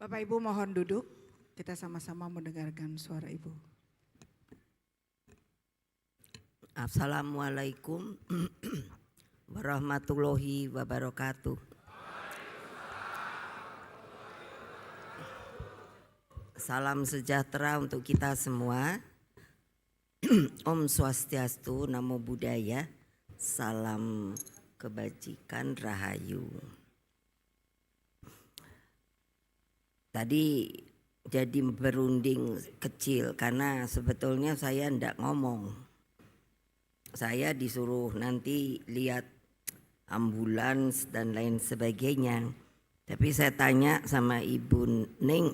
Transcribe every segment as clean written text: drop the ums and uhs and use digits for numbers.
Bapak Ibu mohon duduk, kita sama-sama mendengarkan suara Ibu. Assalamualaikum warahmatullahi wabarakatuh. Salam sejahtera untuk kita semua. Om Swastiastu, Namo Buddhaya, salam kebajikan, rahayu. Tadi jadi berunding kecil karena sebetulnya saya enggak ngomong. Saya disuruh nanti lihat ambulans dan lain sebagainya. Tapi saya tanya sama Ibu Ning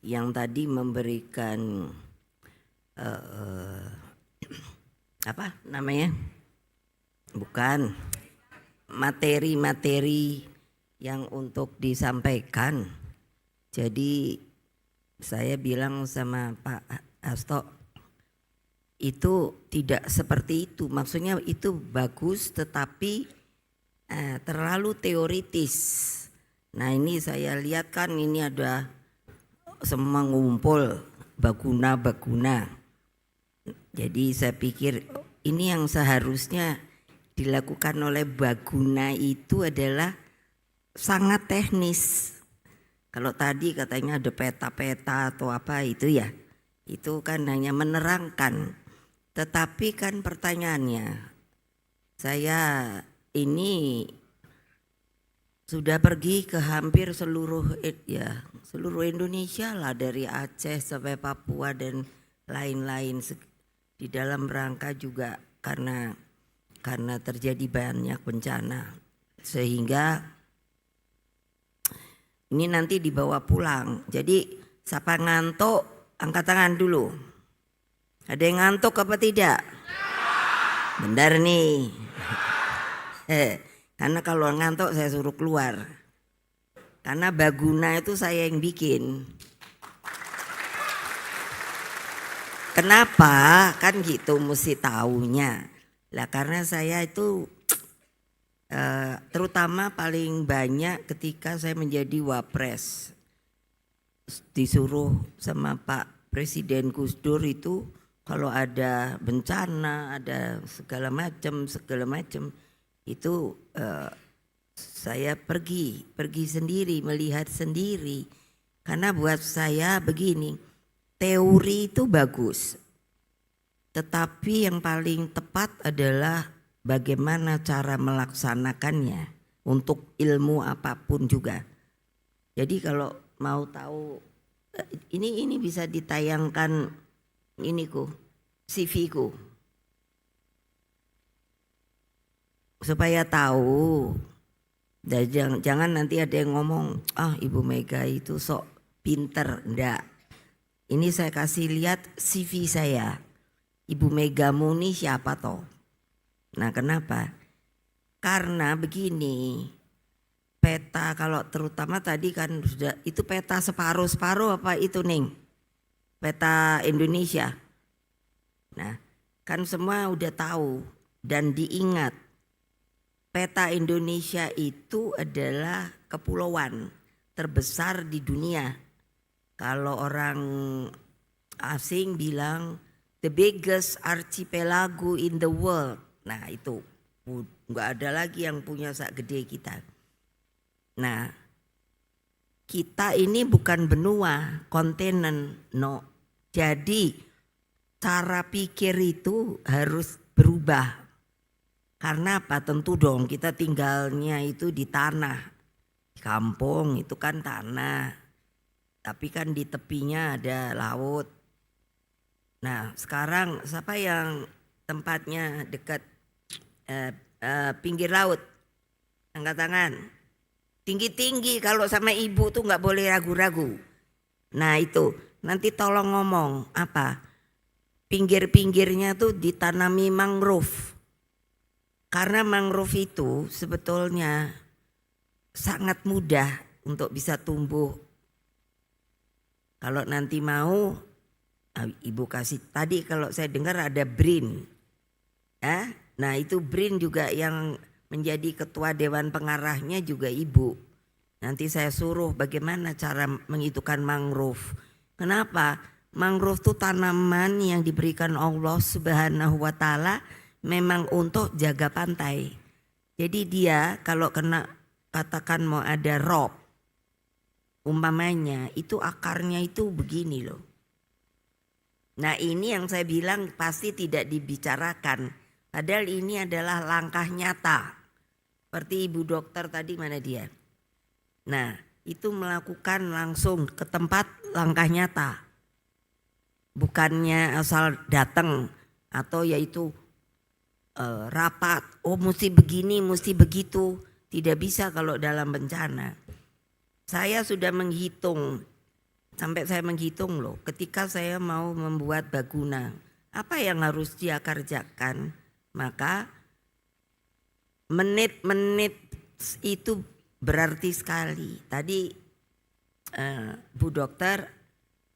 yang tadi memberikan apa namanya? Bukan materi-materi yang untuk disampaikan. Jadi saya bilang sama Pak Hasto, itu tidak seperti itu. Maksudnya itu bagus tetapi terlalu teoritis. Nah ini saya lihat kan ini ada semua ngumpul baguna-baguna. Jadi saya pikir ini yang seharusnya dilakukan oleh baguna itu adalah sangat teknis. Kalau tadi katanya ada peta-peta atau apa itu ya, itu kan hanya menerangkan. Tetapi kan pertanyaannya, saya ini sudah pergi ke hampir seluruh Indonesia lah, dari Aceh sampai Papua dan lain-lain, di dalam rangka juga karena terjadi banyak bencana sehingga ini nanti dibawa pulang. Jadi siapa ngantuk angkat tangan dulu. Ada yang ngantuk apa tidak? Benar nih. Karena kalau ngantuk saya suruh keluar. Karena baguna itu saya yang bikin. Kenapa? Kan gitu mesti taunya. Lah karena saya itu terutama paling banyak ketika saya menjadi wapres, disuruh sama Pak Presiden Gus Dur itu kalau ada bencana, ada segala macam itu saya pergi sendiri, melihat sendiri. Karena buat saya begini, teori itu bagus, tetapi yang paling tepat adalah bagaimana cara melaksanakannya untuk ilmu apapun juga. Jadi kalau mau tahu ini bisa ditayangkan CV ku supaya tahu. Dan jangan nanti ada yang ngomong Ibu Mega itu sok pinter, enggak. Ini saya kasih lihat CV saya. Ibu Mega Muni siapa toh? Nah kenapa? Karena begini, peta kalau terutama tadi kan sudah itu peta separuh-separuh apa itu Ning? Peta Indonesia. Nah kan semua udah tahu dan diingat. Peta Indonesia itu adalah kepulauan terbesar di dunia. Kalau orang asing bilang the biggest archipelago in the world. Nah itu nggak ada lagi yang punya sak gede kita. Nah kita ini bukan benua, kontinen, no. Jadi cara pikir itu harus berubah. Karena apa? Tentu dong kita tinggalnya itu di tanah. Kampung itu kan tanah. Tapi kan di tepinya ada laut. Nah sekarang siapa yang tempatnya dekat pinggir laut? Angkat tangan. Tinggi-tinggi, kalau sama ibu tuh gak boleh ragu-ragu. Nah itu nanti tolong ngomong apa? Pinggir-pinggirnya tuh ditanami mangrove. Karena mangrove itu sebetulnya sangat mudah untuk bisa tumbuh. Kalau nanti mau ibu kasih, tadi kalau saya dengar ada BRIN. Nah itu BRIN juga yang menjadi ketua dewan pengarahnya juga ibu. Nanti saya suruh bagaimana cara menghidupkan mangrove. Kenapa? Mangrove itu tanaman yang diberikan Allah Subhanahu wa Ta'ala memang untuk jaga pantai. Jadi dia kalau kena katakan mau ada rob umpamanya itu akarnya itu begini loh. Nah ini yang saya bilang pasti tidak dibicarakan. Padahal ini adalah langkah nyata. Seperti ibu dokter tadi mana dia. Nah itu melakukan langsung ke tempat langkah nyata. Bukannya asal datang atau yaitu rapat. Oh mesti begini, mesti begitu. Tidak bisa kalau dalam bencana. Saya sudah menghitung. Sampai saya menghitung loh. Ketika saya mau membuat baguna. Apa yang harus dia kerjakan? Maka menit-menit itu berarti sekali. Tadi Bu Dokter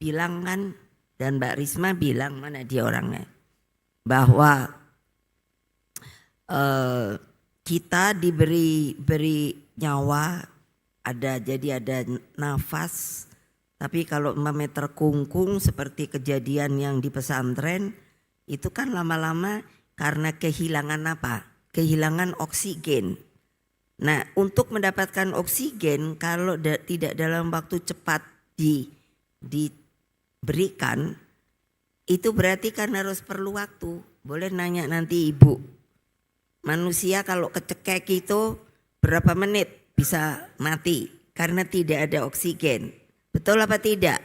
bilang kan dan Mbak Risma bilang mana dia orangnya bahwa kita diberi nyawa jadi ada nafas, tapi kalau terkungkung seperti kejadian yang di pesantren itu kan lama-lama karena kehilangan apa? Kehilangan oksigen. Nah untuk mendapatkan oksigen kalau tidak dalam waktu cepat diberikan itu berarti kan harus perlu waktu. Boleh nanya nanti ibu. Manusia kalau kecekek itu berapa menit bisa mati karena tidak ada oksigen. Betul apa tidak?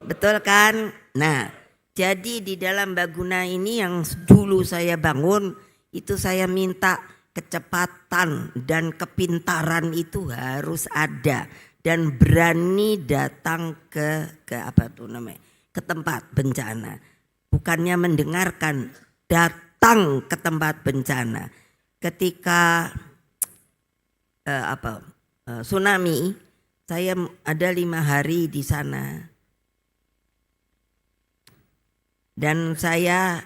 Betul kan? Nah jadi di dalam baguna ini yang dulu saya bangun itu saya minta kecepatan dan kepintaran itu harus ada dan berani datang ke apa tuh namanya ke tempat bencana, bukannya mendengarkan, datang ke tempat bencana. Ketika tsunami saya ada 5 hari di sana dan saya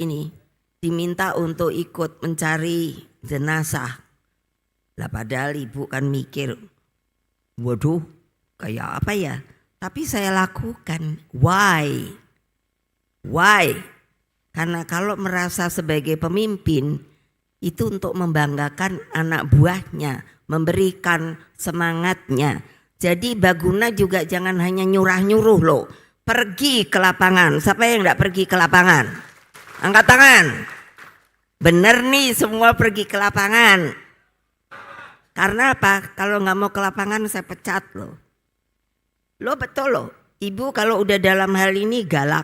ini diminta untuk ikut mencari jenazah. Lah padahal ibu kan mikir, waduh kayak apa ya? Tapi saya lakukan. Why? Karena kalau merasa sebagai pemimpin itu untuk membanggakan anak buahnya, memberikan semangatnya. Jadi baguna juga jangan hanya nyuruh loh. Pergi ke lapangan. Siapa yang enggak pergi ke lapangan? Angkat tangan. Bener nih semua pergi ke lapangan. Karena apa? Kalau nggak mau ke lapangan saya pecat loh. Lo betul loh. Ibu kalau udah dalam hal ini galak.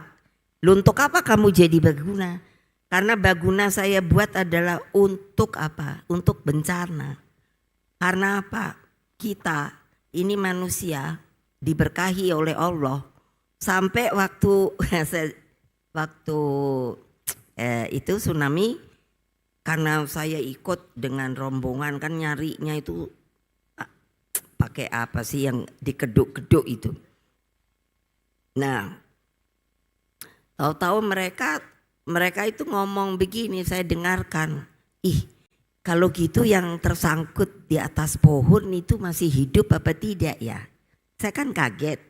Lo untuk apa kamu jadi baguna? Karena baguna saya buat adalah untuk apa? Untuk bencana. Karena apa? Kita ini manusia diberkahi oleh Allah. Sampai waktu itu tsunami, karena saya ikut dengan rombongan kan nyarinya itu pakai apa sih yang dikeduk-keduk itu. Nah, tahu-tahu mereka itu ngomong begini, saya dengarkan. Kalau gitu yang tersangkut di atas pohon itu masih hidup apa tidak ya? Saya kan kaget.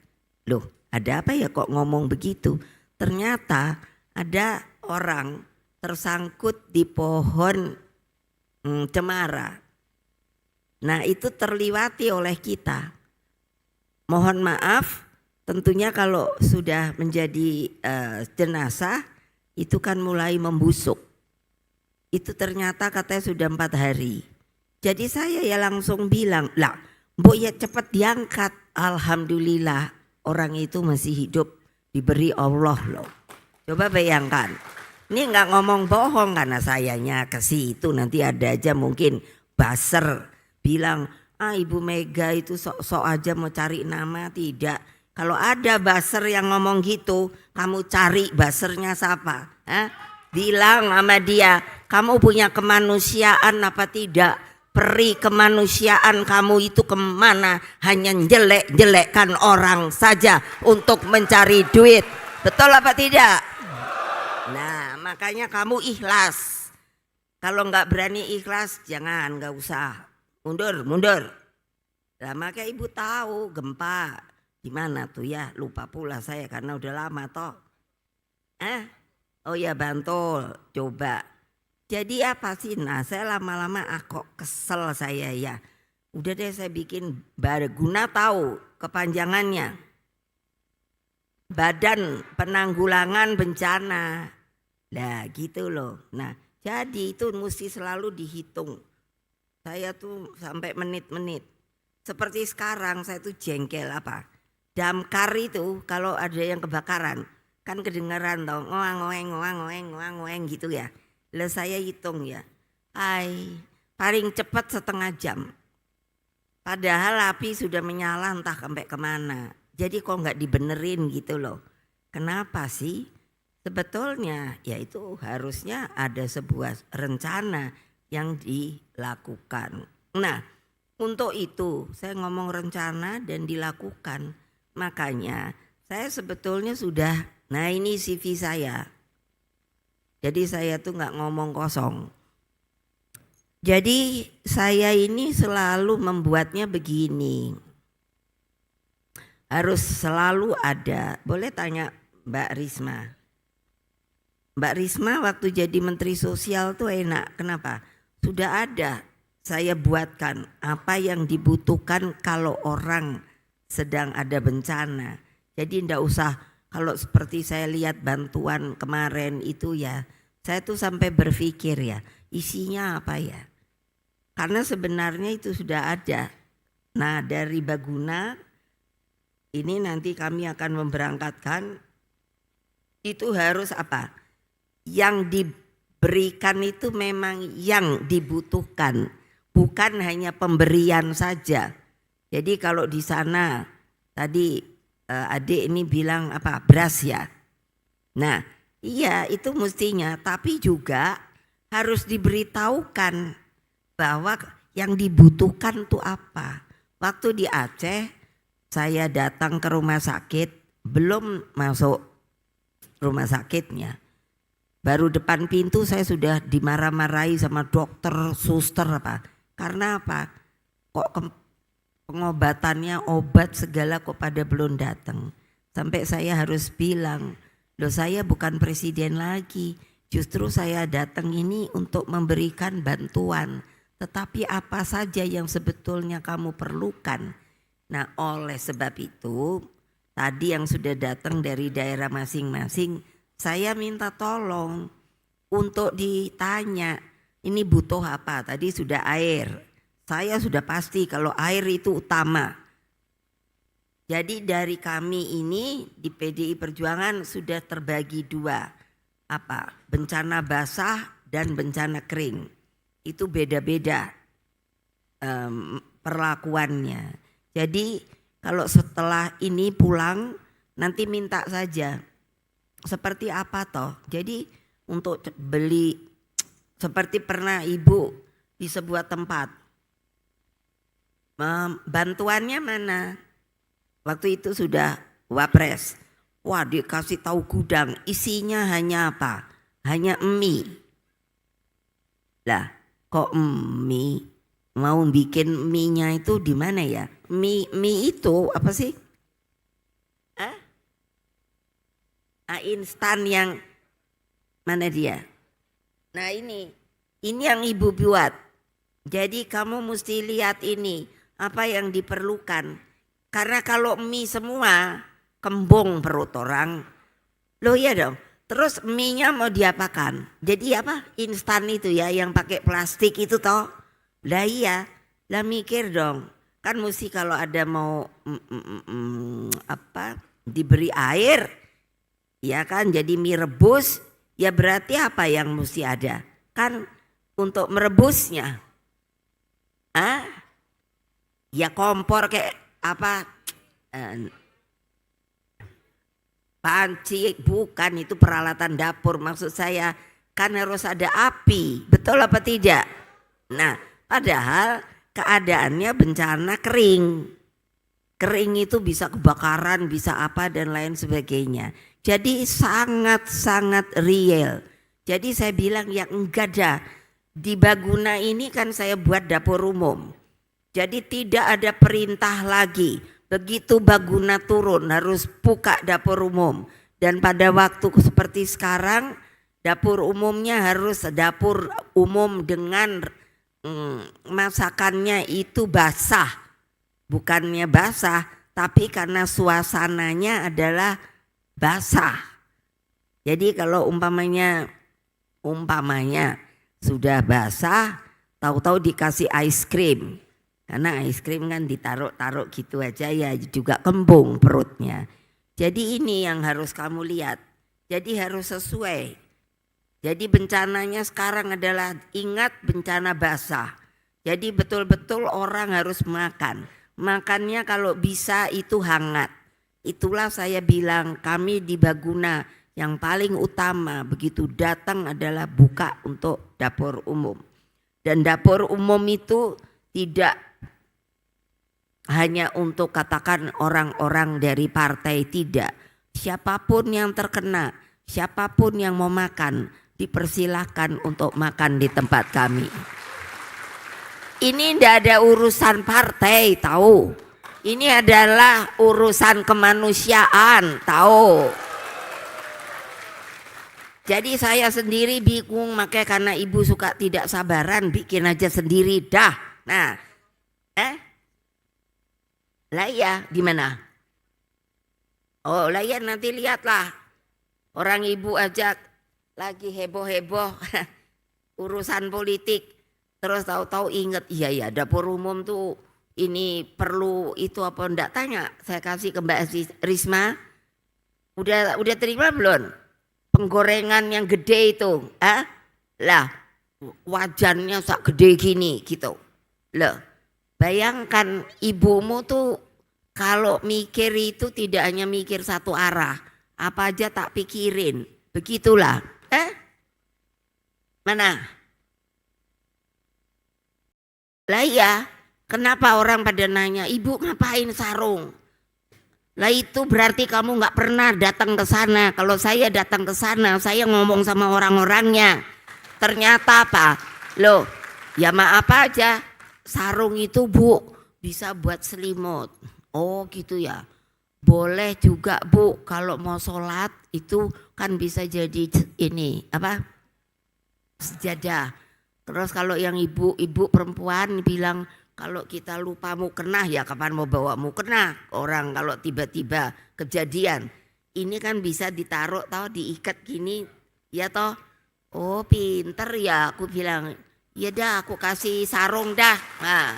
Loh, ada apa ya kok ngomong begitu? Ternyata ada orang tersangkut di pohon cemara. Nah itu terliwati oleh kita. Mohon maaf tentunya kalau sudah menjadi jenazah itu kan mulai membusuk. Itu ternyata katanya sudah 4 hari. Jadi saya ya langsung bilang, lah mbok ya cepat diangkat. Alhamdulillah orang itu masih hidup diberi Allah loh. Coba bayangkan. Ini nggak ngomong bohong karena sayanya ke situ nanti ada aja mungkin buzzer bilang Ibu Mega itu sok-sok aja mau cari nama. Tidak. Kalau ada buzzer yang ngomong gitu kamu cari buzzernya siapa? Bilang sama dia kamu punya kemanusiaan apa tidak? Peri kemanusiaan kamu itu kemana? Hanya jelek-jelekkan orang saja untuk mencari duit. Betul apa tidak? Nah makanya kamu ikhlas. Kalau nggak berani ikhlas jangan, nggak usah. Mundur. Lah makanya ibu tahu gempa di mana tuh ya, lupa pula saya karena udah lama toh. Oh ya Bantul, coba. Jadi apa sih? Nah saya lama-lama kok kesel saya ya. Udah deh saya bikin Baguna, tahu kepanjangannya. Badan Penanggulangan Bencana. Lah gitu loh. Nah jadi itu mesti selalu dihitung. Saya tuh sampai menit-menit. Seperti sekarang saya tuh jengkel apa. Damkar itu kalau ada yang kebakaran kan kedengeran toh ngoang gitu ya. Lah saya hitung ya. Paling cepat setengah jam. Padahal api sudah menyala entah sampai kemana. Jadi kok nggak dibenerin gitu loh. Kenapa sih? Sebetulnya ya itu harusnya ada sebuah rencana yang dilakukan. Nah untuk itu saya ngomong rencana dan dilakukan. Makanya saya sebetulnya sudah, nah ini CV saya. Jadi saya tuh nggak ngomong kosong. Jadi saya ini selalu membuatnya begini. Harus selalu ada. Boleh tanya Mbak Risma. Mbak Risma waktu jadi Menteri Sosial tuh enak. Kenapa? Sudah ada. Saya buatkan apa yang dibutuhkan kalau orang sedang ada bencana. Jadi enggak usah kalau seperti saya lihat bantuan kemarin itu ya. Saya tuh sampai berpikir ya isinya apa ya. Karena sebenarnya itu sudah ada. Nah dari Baguna ini nanti kami akan memberangkatkan. Itu harus apa? Yang diberikan itu memang yang dibutuhkan. Bukan hanya pemberian saja. Jadi kalau di sana tadi adik ini bilang apa beras ya. Nah iya itu mestinya, tapi juga harus diberitahukan bahwa yang dibutuhkan tuh apa. Waktu di Aceh saya datang ke rumah sakit, belum masuk rumah sakitnya. Baru depan pintu saya sudah dimarah-marahi sama dokter, suster apa. Karena apa? Kok pengobatannya obat segala kok pada belum datang. Sampai saya harus bilang, loh saya bukan presiden lagi. Justru saya datang ini untuk memberikan bantuan. Tetapi apa saja yang sebetulnya kamu perlukan. Nah oleh sebab itu tadi yang sudah datang dari daerah masing-masing. Saya minta tolong untuk ditanya ini butuh apa. Tadi sudah air. Saya sudah pasti kalau air itu utama. Jadi dari kami ini di PDI Perjuangan sudah terbagi dua. Apa? Bencana basah dan bencana kering. Itu beda-beda perlakuannya. Jadi kalau setelah ini pulang nanti minta saja. Seperti apa toh? Jadi untuk beli seperti pernah ibu di sebuah tempat. Bantuannya mana? Waktu itu sudah wapres. Wah dikasih tahu gudang isinya hanya apa? Hanya mie. Lah kok mie? Mau bikin mie-nya itu di mana ya? Mie itu apa sih? Instan yang mana dia? Nah ini yang ibu buat. Jadi kamu mesti lihat ini apa yang diperlukan. Karena kalau mie semua kembung perut orang. Loh iya dong. Terus mie-nya mau diapakan? Jadi apa? Instan itu ya yang pakai plastik itu toh. Lah iya. Lah mikir dong. Kan mesti kalau ada mau diberi air. Ya kan jadi mie rebus. Ya berarti apa yang mesti ada? Kan untuk merebusnya. Ya kompor kayak apa? Panci bukan, itu peralatan dapur. Maksud saya kan harus ada api. Betul apa tidak? Nah padahal keadaannya bencana kering. Kering itu bisa kebakaran, bisa apa dan lain sebagainya. Jadi sangat-sangat real. Jadi saya bilang ya enggak dah. Di Baguna ini kan saya buat dapur umum. Jadi tidak ada perintah lagi. Begitu Baguna turun harus buka dapur umum. Dan pada waktu seperti sekarang dapur umumnya harus dapur umum dengan masakannya itu basah. Bukannya basah tapi karena suasananya adalah basah. Jadi kalau umpamanya sudah basah, tahu-tahu dikasih ice cream. Karena ice cream kan ditaruh-taruh gitu aja ya juga kembung perutnya. Jadi ini yang harus kamu lihat. Jadi harus sesuai. Jadi bencananya sekarang adalah ingat bencana basah. Jadi betul-betul orang harus makan. Makannya kalau bisa itu hangat. Itulah saya bilang kami di Baguna yang paling utama begitu datang adalah buka untuk dapur umum. Dan dapur umum itu tidak hanya untuk katakan orang-orang dari partai, tidak. Siapapun yang terkena, siapapun yang mau makan, dipersilahkan untuk makan di tempat kami. Ini tidak ada urusan partai, tahu. Ini adalah urusan kemanusiaan, tahu. Jadi saya sendiri bingung, makanya karena ibu suka tidak sabaran, bikin aja sendiri dah. Nah, lah ya di mana? Oh lah ya nanti lihatlah. Orang ibu aja lagi heboh-heboh urusan politik. Terus tahu-tahu inget, iya ya dapur umum tuh ini perlu itu apa enggak, tanya. Saya kasih ke Mbak Risma. Udah terima belum? Penggorengan yang gede itu. Lah wajannya sak gede gini gitu. Loh, bayangkan ibumu tuh kalau mikir itu tidak hanya mikir satu arah. Apa aja tak pikirin. Begitulah. Mana? Lah iya, kenapa orang pada nanya, ibu ngapain sarung? Lah itu berarti kamu nggak pernah datang ke sana. Kalau saya datang ke sana, saya ngomong sama orang-orangnya. Ternyata apa? Loh, ya maaf aja. Sarung itu Bu bisa buat selimut. Oh gitu ya. Boleh juga Bu kalau mau sholat itu kan bisa jadi ini apa? Sejadah. Terus kalau yang ibu-ibu perempuan bilang kalau kita lupa mukena ya kapan mau bawa mukena? Orang kalau tiba-tiba kejadian. Ini kan bisa ditaruh tahu diikat gini ya toh. Oh pinter ya aku bilang. Ya dah aku kasih sarung dah. Nah.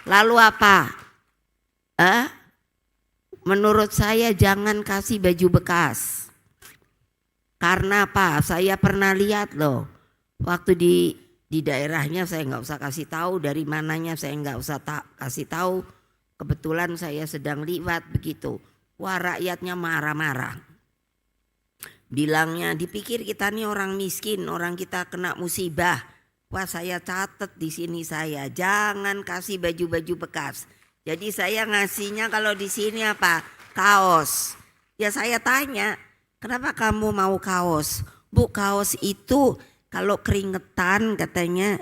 Lalu apa? Menurut saya jangan kasih baju bekas. Karena apa? Saya pernah lihat loh. Waktu di daerahnya saya nggak usah kasih tahu dari mananya, saya nggak usah kasih tahu. Kebetulan saya sedang liwat begitu. Wah rakyatnya marah-marah. Bilangnya dipikir kita nih orang miskin, orang kita kena musibah. Wah saya catat di sini saya jangan kasih baju-baju bekas. Jadi saya ngasihnya kalau di sini apa? Kaos. Ya saya tanya, kenapa kamu mau kaos? Bu kaos itu kalau keringetan katanya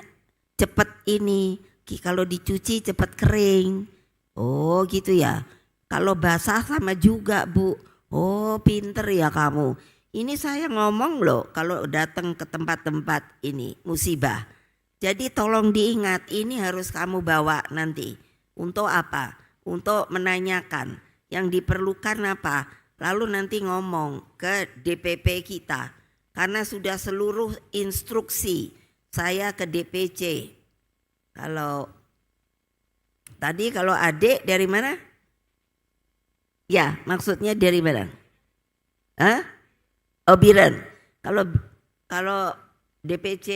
cepet ini, kalau dicuci cepet kering. Oh gitu ya. Kalau basah sama juga Bu. Oh pinter ya kamu. Ini saya ngomong loh kalau datang ke tempat-tempat ini musibah. Jadi tolong diingat ini harus kamu bawa nanti. Untuk apa? Untuk menanyakan yang diperlukan apa. Lalu nanti ngomong ke DPP kita. Karena sudah seluruh instruksi saya ke DPC. Kalau adik dari mana? Ya maksudnya dari mana? Oh Biren. Kalau DPC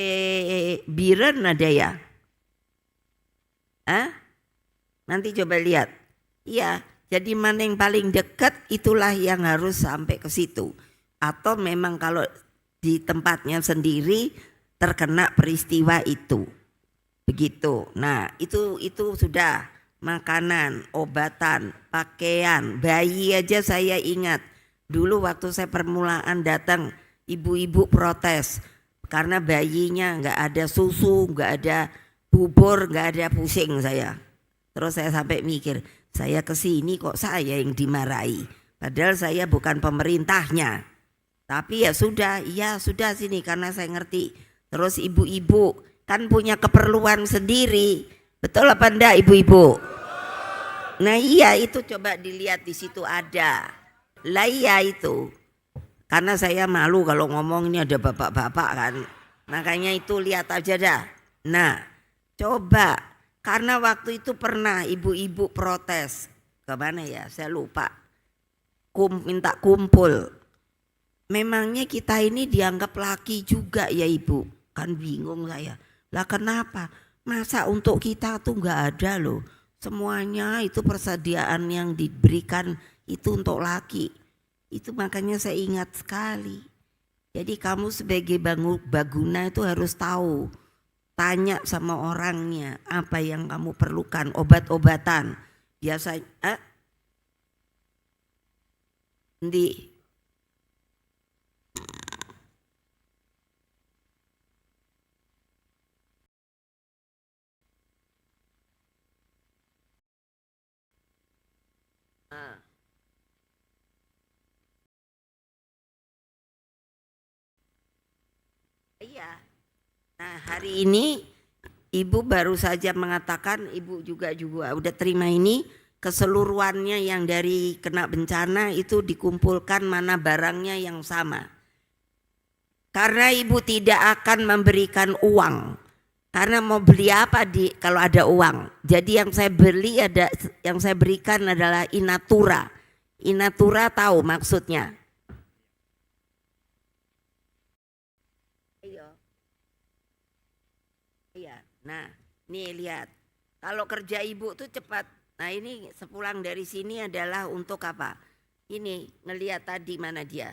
Biren ada ya? Nanti coba lihat. Iya, jadi mana yang paling dekat itulah yang harus sampai ke situ. Atau memang kalau di tempatnya sendiri terkena peristiwa itu. Begitu. Nah, itu sudah makanan, obatan, pakaian, bayi aja saya ingat. Dulu waktu saya permulaan datang, ibu-ibu protes karena bayinya nggak ada susu, nggak ada bubur nggak ada pusing saya. Terus saya sampai mikir, saya kesini kok saya yang dimarahi. Padahal saya bukan pemerintahnya. Tapi ya sudah sini karena saya ngerti. Terus ibu-ibu kan punya keperluan sendiri. Betul apa enggak ibu-ibu? Nah iya itu coba dilihat di situ ada. Lah iya itu. Karena saya malu kalau ngomong ini ada bapak-bapak kan. Makanya itu lihat aja dah. Nah coba karena waktu itu pernah ibu-ibu protes. Kemana ya saya lupa. Minta kumpul. Memangnya kita ini dianggap laki juga ya ibu? Kan bingung saya. Lah kenapa? Masa untuk kita tuh nggak ada loh. Semuanya itu persediaan yang diberikan itu untuk laki. Itu makanya saya ingat sekali. Jadi kamu sebagai baguna itu harus tahu. Tanya sama orangnya apa yang kamu perlukan. Obat-obatan. Biasanya di iya. Nah hari ini ibu baru saja mengatakan ibu juga udah terima ini keseluruhannya yang dari kena bencana itu dikumpulkan mana barangnya yang sama. Karena ibu tidak akan memberikan uang. Karena mau beli apa kalau ada uang. Jadi yang saya berikan adalah inatura. Inatura tahu maksudnya. Iya. Nah, nih lihat. Kalau kerja ibu tuh cepat. Nah, ini sepulang dari sini adalah untuk apa? Ini ngelihat tadi mana dia.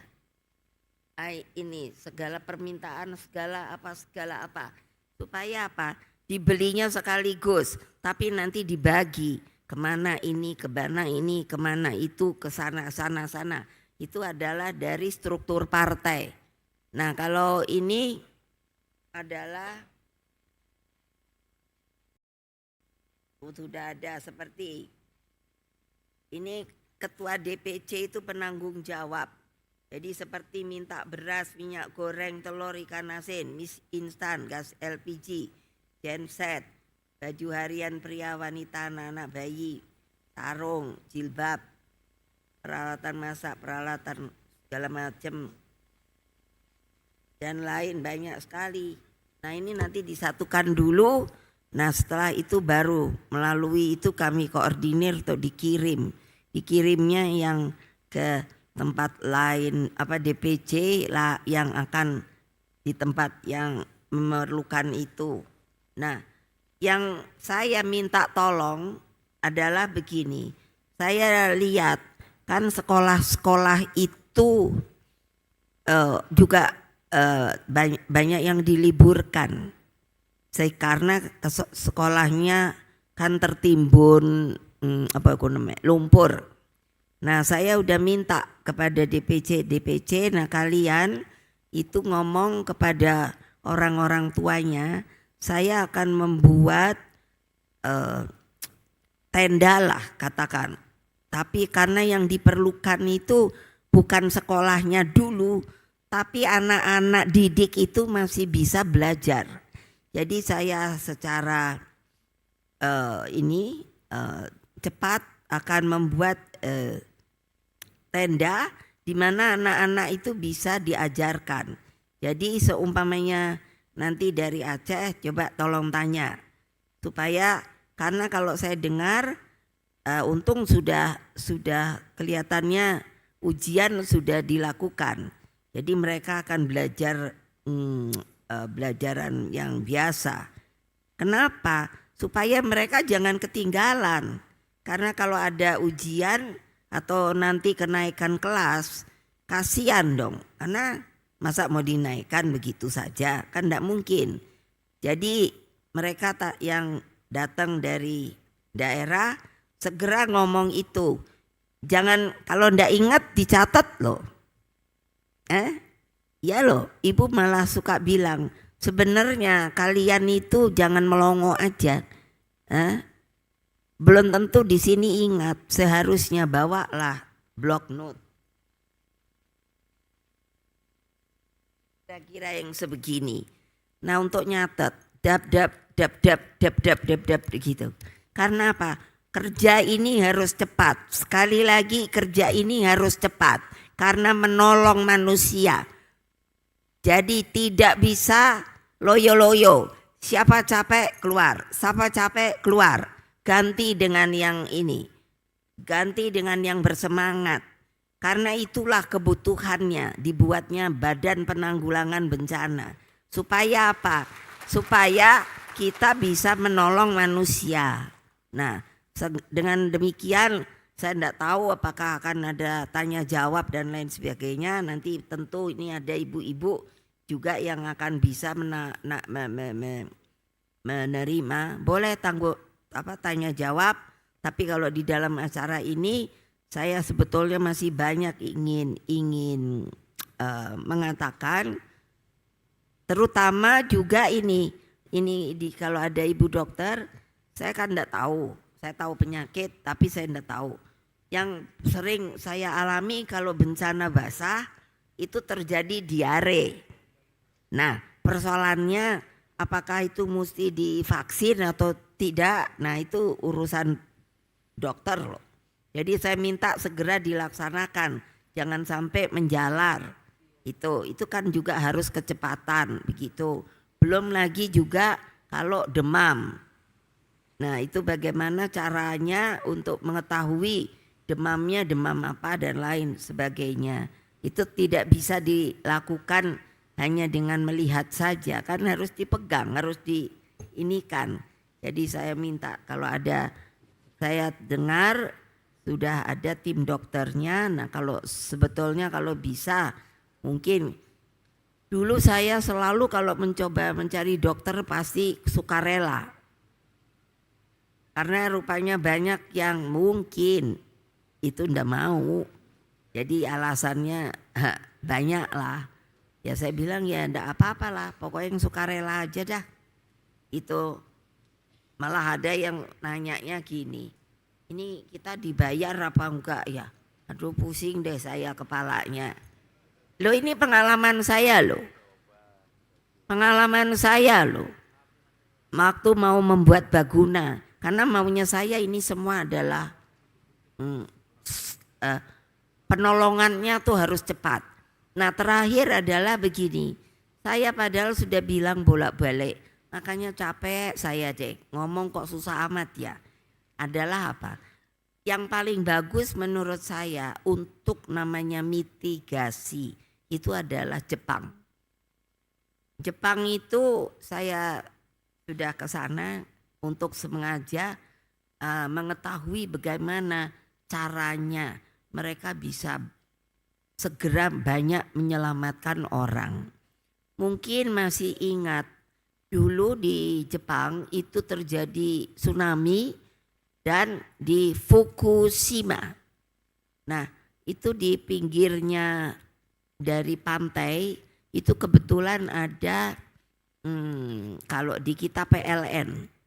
Ini segala permintaan, segala apa. Supaya apa? Dibelinya sekaligus, tapi nanti dibagi kemana ini, kemana itu, ke sana. Itu adalah dari struktur partai. Nah kalau ini adalah sudah ada seperti ini ketua DPC itu penanggung jawab. Jadi seperti minta beras, minyak goreng, telur, ikan asin, mie instan, gas LPG, genset, baju harian pria, wanita, anak bayi, sarung, jilbab, peralatan masak, peralatan segala macam, dan lain banyak sekali. Nah ini nanti disatukan dulu. Nah setelah itu baru melalui itu kami koordinir atau dikirim. Dikirimnya yang ke tempat lain DPC lah yang akan di tempat yang memerlukan itu. Nah, yang saya minta tolong adalah begini. Saya lihat kan sekolah-sekolah itu juga banyak yang diliburkan. Karena sekolahnya kan tertimbun lumpur. Nah saya udah minta kepada DPC, nah kalian itu ngomong kepada orang-orang tuanya, saya akan membuat tenda lah katakan. Tapi karena yang diperlukan itu bukan sekolahnya dulu, tapi anak-anak didik itu masih bisa belajar. Jadi saya secara cepat akan membuat tenda di mana anak-anak itu bisa diajarkan. Jadi seumpamanya nanti dari Aceh coba tolong tanya supaya karena kalau saya dengar untung sudah kelihatannya ujian sudah dilakukan. Jadi mereka akan belajar belajaran yang biasa. Kenapa? Supaya mereka jangan ketinggalan. Karena kalau ada ujian atau nanti kenaikan kelas, kasihan dong. Karena masa mau dinaikkan begitu saja, kan tidak mungkin. Jadi mereka yang datang dari daerah segera ngomong itu. Jangan kalau tidak ingat dicatat loh. Ya loh, ibu malah suka bilang sebenarnya kalian itu jangan melongo aja. Belum tentu di sini ingat, seharusnya bawalah block note. Kira-kira yang sebegini. Nah, untuk nyatet dap gitu. Karena apa? Kerja ini harus cepat. Sekali lagi kerja ini harus cepat karena menolong manusia. Jadi tidak bisa loyo-loyo. Siapa capek keluar, siapa capek keluar. Ganti dengan yang ini. Ganti dengan yang bersemangat. Karena itulah kebutuhannya dibuatnya Badan Penanggulangan Bencana. Supaya apa? Supaya kita bisa menolong manusia. Nah, dengan demikian saya tidak tahu apakah akan ada tanya jawab dan lain sebagainya. Nanti tentu ini ada ibu-ibu juga yang akan bisa menerima. Boleh tanya jawab. Tapi kalau di dalam acara ini saya sebetulnya masih banyak ingin mengatakan, terutama juga ini kalau ada ibu dokter, saya kan tidak tahu. Saya tahu penyakit, tapi saya tidak tahu. Yang sering saya alami kalau bencana basah itu terjadi diare. Nah, persoalannya apakah itu mesti divaksin atau tidak? Nah, itu urusan dokter loh. Jadi saya minta segera dilaksanakan, jangan sampai menjalar. Itu kan juga harus kecepatan begitu. Belum lagi juga kalau demam. Nah, itu bagaimana caranya untuk mengetahui demamnya demam apa dan lain sebagainya. Itu tidak bisa dilakukan hanya dengan melihat saja, kan harus dipegang, harus diinikan. Jadi saya minta kalau ada, saya dengar sudah ada tim dokternya. Nah, kalau sebetulnya kalau bisa mungkin dulu saya selalu kalau mencoba mencari dokter pasti sukarela. Karena rupanya banyak yang mungkin itu ndak mau. Jadi alasannya banyak lah. Ya saya bilang ya ndak apa-apa lah, pokoknya yang sukarela aja dah. Itu malah ada yang nanyanya gini, ini kita dibayar apa enggak ya? Aduh pusing deh saya kepalanya. Loh ini pengalaman saya loh. Pengalaman saya loh. Waktu mau membuat Baguna. Karena maunya saya ini semua adalah penolongannya tuh harus cepat. Nah terakhir adalah begini. Saya padahal sudah bilang bolak-balik. Makanya capek saya deh. Ngomong kok susah amat ya. Adalah apa? Yang paling bagus menurut saya untuk namanya mitigasi itu adalah Jepang. Jepang itu saya sudah ke sana untuk sengaja mengetahui bagaimana caranya mereka bisa segera banyak menyelamatkan orang. Mungkin masih ingat dulu di Jepang itu terjadi tsunami dan di Fukushima. Nah, itu di pinggirnya dari pantai itu kebetulan ada kalau di kita PLN.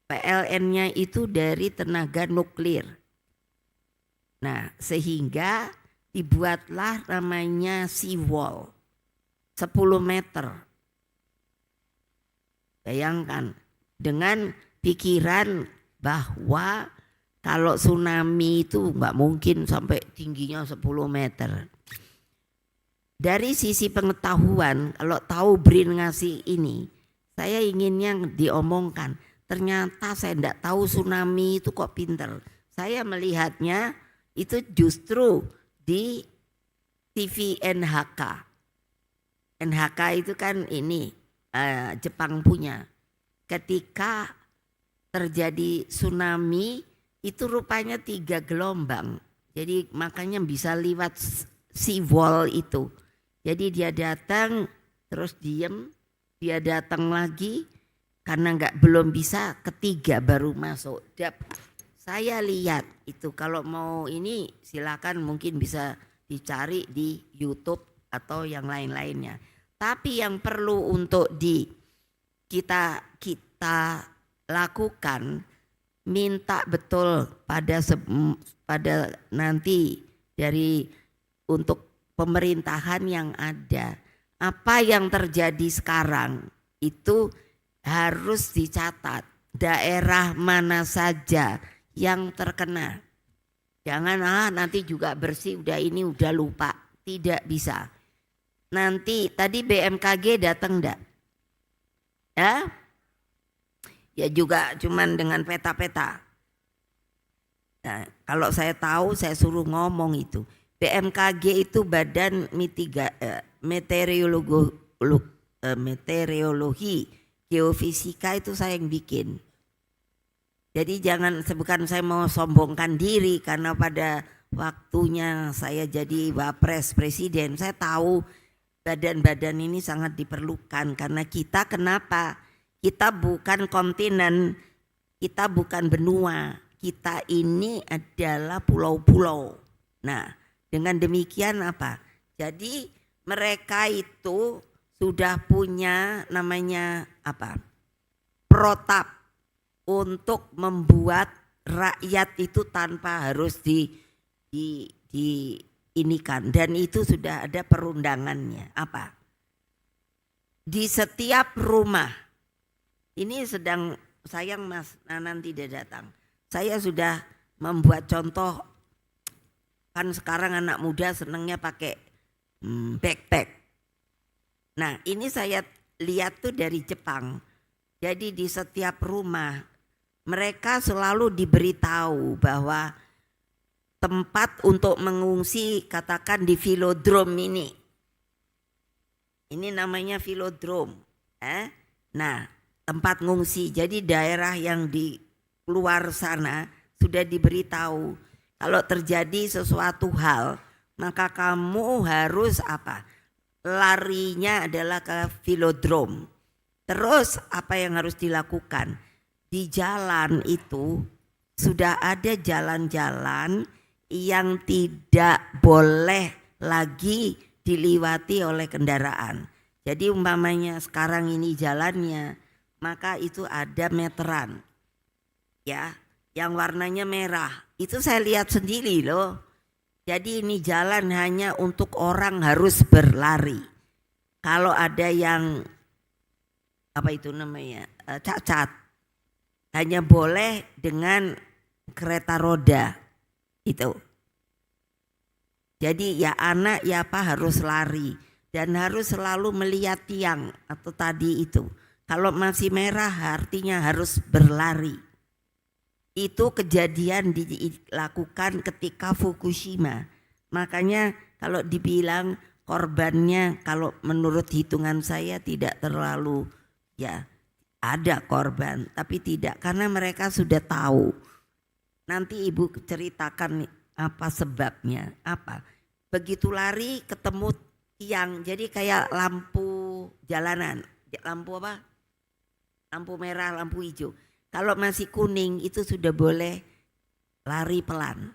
PLN-nya itu dari tenaga nuklir. Nah, sehingga dibuatlah namanya seawall 10 meter. Bayangkan dengan pikiran bahwa kalau tsunami itu enggak mungkin sampai tingginya 10 meter. Dari sisi pengetahuan, kalau tahu BRIN ngasih ini, saya inginnya diomongkan. Ternyata saya enggak tahu tsunami itu kok pinter. Saya melihatnya itu justru di TV NHK. NHK itu kan ini Jepang punya. Ketika terjadi tsunami itu rupanya 3 gelombang. Jadi makanya bisa lewat seawall itu. Jadi dia datang terus diem, dia datang lagi karena belum bisa, ketiga baru masuk. Saya lihat itu, kalau mau ini silakan mungkin bisa dicari di YouTube atau yang lain-lainnya. Tapi yang perlu untuk kita lakukan, minta betul pada nanti dari untuk pemerintahan yang ada, apa yang terjadi sekarang itu harus dicatat, daerah mana saja yang terkena. Jangan nanti juga bersih, udah ini udah lupa, tidak bisa. Nanti tadi BMKG datang enggak? Ya? Ya juga cuman dengan peta-peta. Nah, kalau saya tahu saya suruh ngomong itu. BMKG itu Badan Meteorologi Geofisika itu saya yang bikin. Jadi bukan saya mau sombongkan diri, karena pada waktunya saya jadi Wapres Presiden, saya tahu badan-badan ini sangat diperlukan, karena kita kenapa? Kita bukan kontinen, kita bukan benua, kita ini adalah pulau-pulau. Nah, dengan demikian apa? Jadi mereka itu sudah punya namanya apa? Protap untuk membuat rakyat itu tanpa harus diinikan, dan itu sudah ada perundangannya. Apa? Di setiap rumah, ini sedang sayang Mas Nanan tidak datang. Saya sudah membuat contoh, kan sekarang anak muda senangnya pakai backpack. Nah, ini saya lihat tuh dari Jepang. Jadi di setiap rumah mereka selalu diberitahu bahwa tempat untuk mengungsi, katakan di velodrome ini. Ini namanya velodrome. Nah, tempat ngungsi. Jadi daerah yang di luar sana sudah diberitahu kalau terjadi sesuatu hal, maka kamu harus apa? Larinya adalah ke velodrome. Terus apa yang harus dilakukan? Di jalan itu sudah ada jalan-jalan yang tidak boleh lagi diliwati oleh kendaraan. Jadi umpamanya sekarang ini jalannya, maka itu ada meteran, ya, yang warnanya merah. Itu saya lihat sendiri loh. Jadi ini jalan hanya untuk orang harus berlari. Kalau ada yang apa itu namanya cacat, hanya boleh dengan kereta roda itu. Jadi ya anak ya apa harus lari dan harus selalu melihat tiang atau tadi itu. Kalau masih merah artinya harus berlari. Itu kejadian dilakukan ketika Fukushima. Makanya kalau dibilang korbannya, kalau menurut hitungan saya tidak terlalu, ya ada korban, tapi tidak, karena mereka sudah tahu. Nanti ibu ceritakan apa sebabnya, apa. Begitu lari ketemu tiang, jadi kayak lampu jalanan, lampu apa? Lampu merah, lampu hijau. Kalau masih kuning itu sudah boleh lari pelan.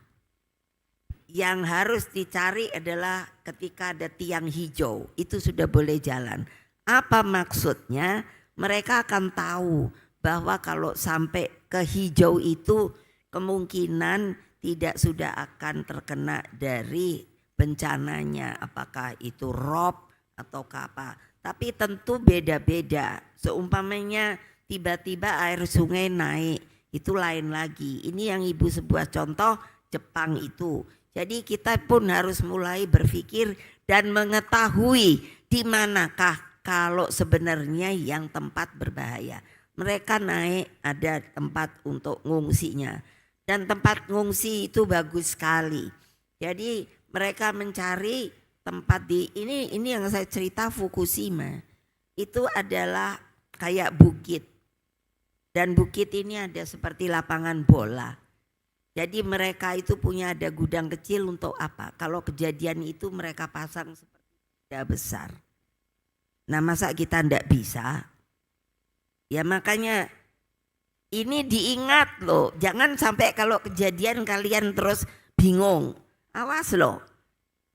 Yang harus dicari adalah ketika ada tiang hijau, itu sudah boleh jalan. Apa maksudnya? Mereka akan tahu bahwa kalau sampai ke hijau itu kemungkinan tidak sudah akan terkena dari bencananya, apakah itu rob atau apa. Tapi tentu beda-beda. Seumpamanya tiba-tiba air sungai naik, itu lain lagi. Ini yang ibu sebuah contoh Jepang itu. Jadi kita pun harus mulai berpikir dan mengetahui di manakah kalau sebenarnya yang tempat berbahaya. Mereka naik ada tempat untuk ngungsinya. Dan tempat ngungsi itu bagus sekali. Jadi mereka mencari tempat ini yang saya cerita Fukushima. Itu adalah kayak bukit. Dan bukit ini ada seperti lapangan bola. Jadi mereka itu punya ada gudang kecil untuk apa? Kalau kejadian itu mereka pasang seperti benda besar. Nah masa kita ndak bisa? Ya makanya ini diingat loh. Jangan sampai kalau kejadian kalian terus bingung. Awas loh.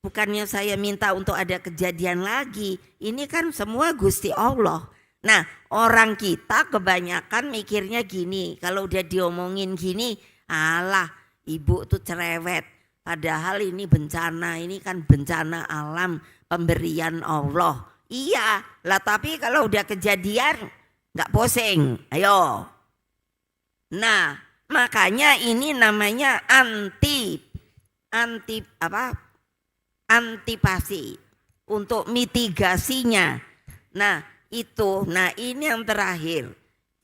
bukannya saya minta untuk ada kejadian lagi. Ini kan semua Gusti Allah. Nah, orang kita kebanyakan mikirnya gini, kalau udah diomongin gini, alah ibu tuh cerewet. Padahal ini bencana, ini kan bencana alam, pemberian Allah. Iya, lah tapi kalau udah kejadian nggak pusing, ayo. Nah, makanya ini namanya antipasi untuk mitigasinya. Nah ini yang terakhir.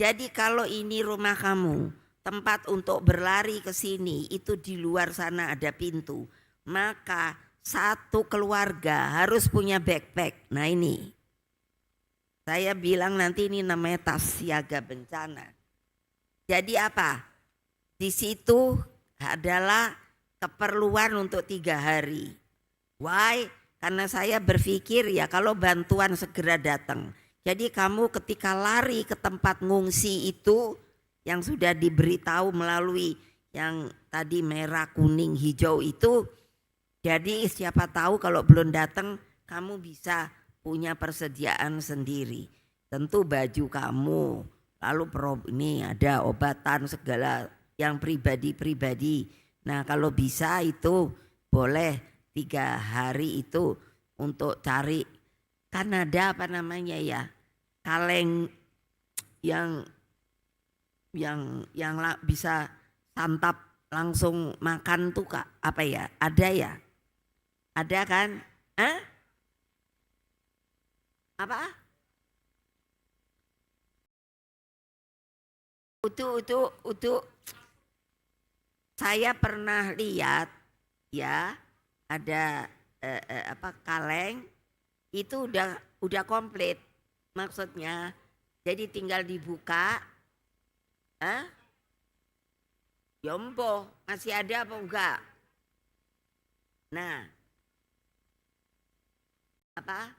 Jadi kalau ini rumah kamu, tempat untuk berlari ke sini itu di luar sana ada pintu, maka satu keluarga harus punya backpack. Nah ini saya bilang nanti ini namanya tas siaga bencana. Jadi apa? Di situ adalah keperluan untuk 3 hari. Why? Karena saya berpikir ya kalau bantuan segera datang. Jadi kamu ketika lari ke tempat ngungsi itu yang sudah diberitahu melalui yang tadi merah, kuning, hijau itu. Jadi siapa tahu kalau belum datang kamu bisa punya persediaan sendiri. Tentu baju kamu, lalu ini ada obatan segala yang pribadi-pribadi. Nah kalau bisa itu boleh 3 hari itu untuk cari, kan ada apa namanya ya, kaleng yang bisa santap langsung makan tuh Kak, apa ya, ada ya, ada kan? Hah? Apa? Itu saya pernah lihat ya, ada kaleng itu udah komplit, maksudnya jadi tinggal dibuka. Yombo masih ada apa enggak? Nah apa?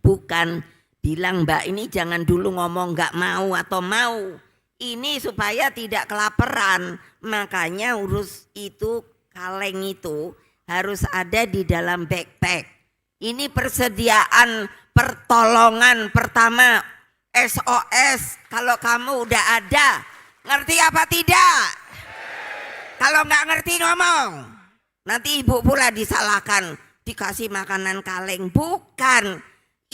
Bukan bilang Mbak ini jangan dulu ngomong enggak mau atau mau. Ini supaya tidak kelaparan, makanya urus itu kaleng itu harus ada di dalam backpack. Ini persediaan pertolongan pertama, SOS. Kalau kamu udah ada, ngerti apa tidak? Kalau nggak ngerti ngomong, nanti ibu pula disalahkan dikasih makanan kaleng. Bukan,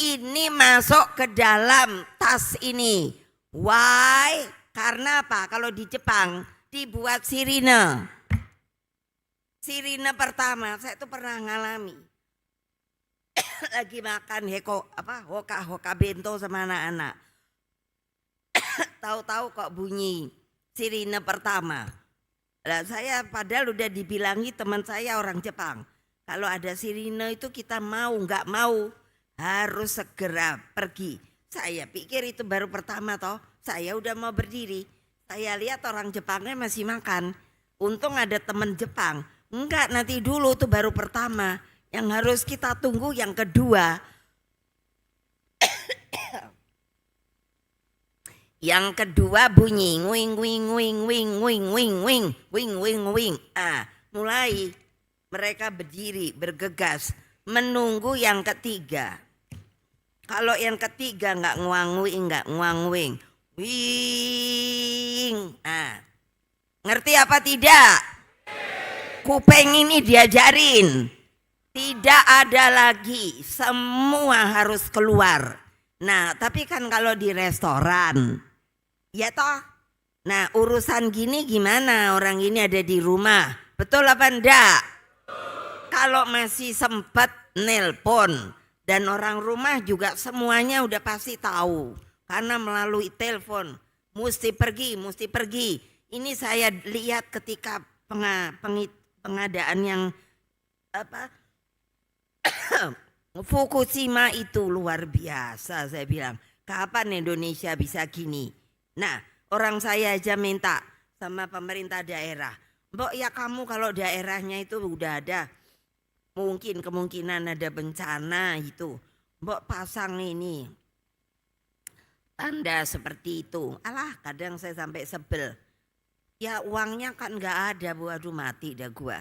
ini masuk ke dalam tas ini. Why? Karena apa? Kalau di Jepang dibuat sirine. Sirine pertama, saya tuh pernah ngalami. Lagi makan hoka bento sama anak-anak. Tahu-tahu kok bunyi sirine pertama. Lah saya padahal udah dibilangi teman saya orang Jepang. Kalau ada sirine itu kita mau nggak mau harus segera pergi. Saya pikir itu baru pertama toh. Saya udah mau berdiri. Saya lihat orang Jepangnya masih makan. Untung ada teman Jepang. Enggak, nanti dulu tuh baru pertama. Yang harus kita tunggu yang kedua. Yang kedua bunyi wing wing wing wing wing wing wing wing wing wing. Mulai mereka berdiri bergegas menunggu yang ketiga. Kalau yang ketiga enggak nguang wing. Wing. Ngerti apa tidak? Kupeng ini diajarin. Tidak ada lagi, semua harus keluar. Nah, tapi kan kalau di restoran, ya toh. Nah, urusan gini gimana? Orang ini ada di rumah. Betul apa enggak? Kalau masih sempat nelpon dan orang rumah juga semuanya udah pasti tahu. Karena melalui telepon, mesti pergi. Ini saya lihat ketika pengadaan yang Fukushima itu luar biasa, saya bilang. Kapan Indonesia bisa gini? Nah, orang saya aja minta sama pemerintah daerah. Mbok ya kamu kalau daerahnya itu udah ada mungkin kemungkinan ada bencana itu. Mbok pasang ini tanda seperti itu. Alah, kadang saya sampai sebel. Ya uangnya kan nggak ada, waduh mati dah gua.